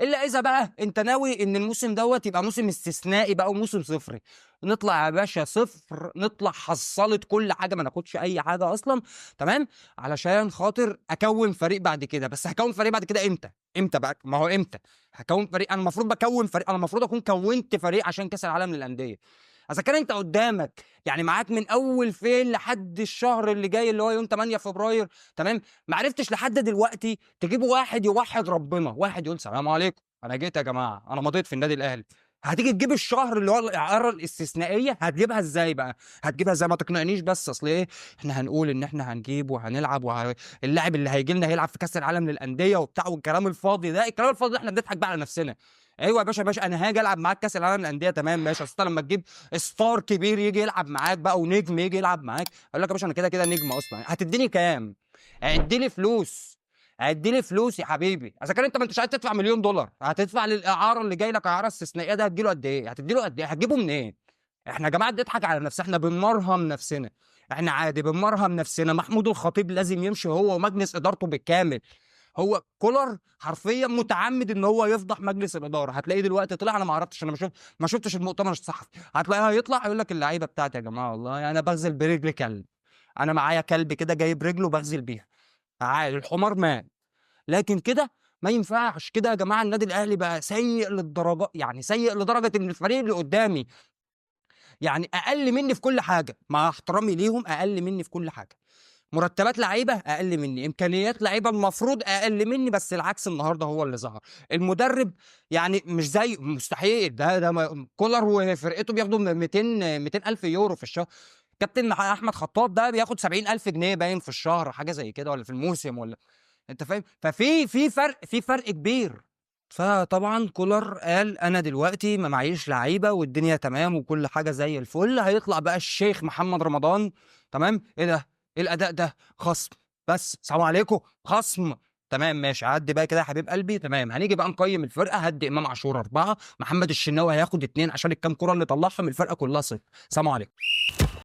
الا اذا بقى انت ناوي ان الموسم دوت يبقى موسم استثنائي بقى وموسم صفري. نطلع يا باشا صفر، نطلع حصلت كل حاجه، ما ناخدش اي حاجه اصلا. تمام. علشان خاطر اكون فريق بعد كده. بس هكون فريق بعد كده امتى؟ امتى بقى؟ ما هو امتى هكون فريق؟ انا المفروض بكون فريق، انا المفروض اكون كونت فريق عشان كاس العالم للانديه. اذا كان انت قدامك يعني معاك من اول فين لحد الشهر اللي جاي اللي هو يوم 8 فبراير، تمام، ما عرفتش لحد دلوقتي تجيب واحد يوحد ربنا، واحد يقول سلام عليكم انا جيت يا جماعه انا مضيت في النادي الاهلي، هتيجي تجيب الشهر اللي هو الاعاره الاستثنائيه؟ هتجيبها ازاي بقى؟ هتجيبها ازاي؟ ما تقنعنيش بس. اصل ايه؟ احنا هنقول ان احنا هنجيب وهنلعب اللاعب اللي هيجي لنا هيلعب في كاس العالم للانديه وبتاع، والكلام الفاضي ده، الكلام الفاضي ده احنا بنضحك بقى على نفسنا. ايوه يا باشا، يا باشا انا هاجي العب معاك كاس العالم للانديه، تمام ماشي. اصل لما تجيب ستار كبير يجي يلعب معاك بقى ونجم يجي يلعب معاك، اقول لك يا باشا انا كده كده نجم اصلا، هتديني كام؟ ادي فلوس، ادي فلوس يا حبيبي. اذا كان انت ما انتش عايز تدفع مليون دولار، هتدفع للاعاره اللي جاي لك اعاره استثنائيه ده، هتجيله قد ايه؟ هتديله قد ايه؟ هتجيبه منين؟ احنا يا جماعه بنضحك على نفسنا، احنا بنمرهم نفسنا، احنا عادي بنمرهم نفسنا. محمود الخطيب لازم يمشي هو ومجلس ادارته بالكامل. هو كولر حرفيا متعمد ان هو يفضح مجلس الاداره. هتلاقيه دلوقتي طلع، انا ما عرفتش، انا ما شفتش المؤتمر الصحفي، هتلاقيه هيطلع يقول لك اللعيبه بتاعتي يا جماعه والله انا بغزل برجل كلب، انا معايا كلب كده جايب رجله بغزل بيها، عادي الحمار مات. لكن كده ما ينفعش كده يا جماعه. النادي الاهلي بقى سيء للدرجه، يعني سيء لدرجه ان الفريق اللي قدامي يعني اقل مني في كل حاجه، مع احترامي ليهم اقل مني في كل حاجه. مرتبات لعيبه اقل مني، امكانيات لعيبه المفروض اقل مني، بس العكس النهارده هو اللي ظهر. المدرب يعني مش زي، مستحيل ده كولر وفرقته بياخدوا 200 الف يورو في الشهر. كابتن احمد خطاب ده بياخد 70 الف جنيه باين في الشهر، حاجه زي كده، ولا في الموسم، ولا انت فاهم؟ في فرق كبير. فطبعا كولر قال انا دلوقتي ما معيش لعيبه والدنيا تمام وكل حاجه زي الفل. هيطلع بقى الشيخ محمد رمضان، تمام، ايه ده؟ ايه الاداء ده؟ خصم. بس سلام عليكم خصم. تمام ماشي، عدي بقى كده يا حبيب قلبي. تمام، هنيجي بقى نقيم الفرقه. هدي امام عاشور 4، محمد الشناوي هياخد 2 عشان الكام كره اللي طلعهم، الفرقه كلها صفر. سلام عليكم.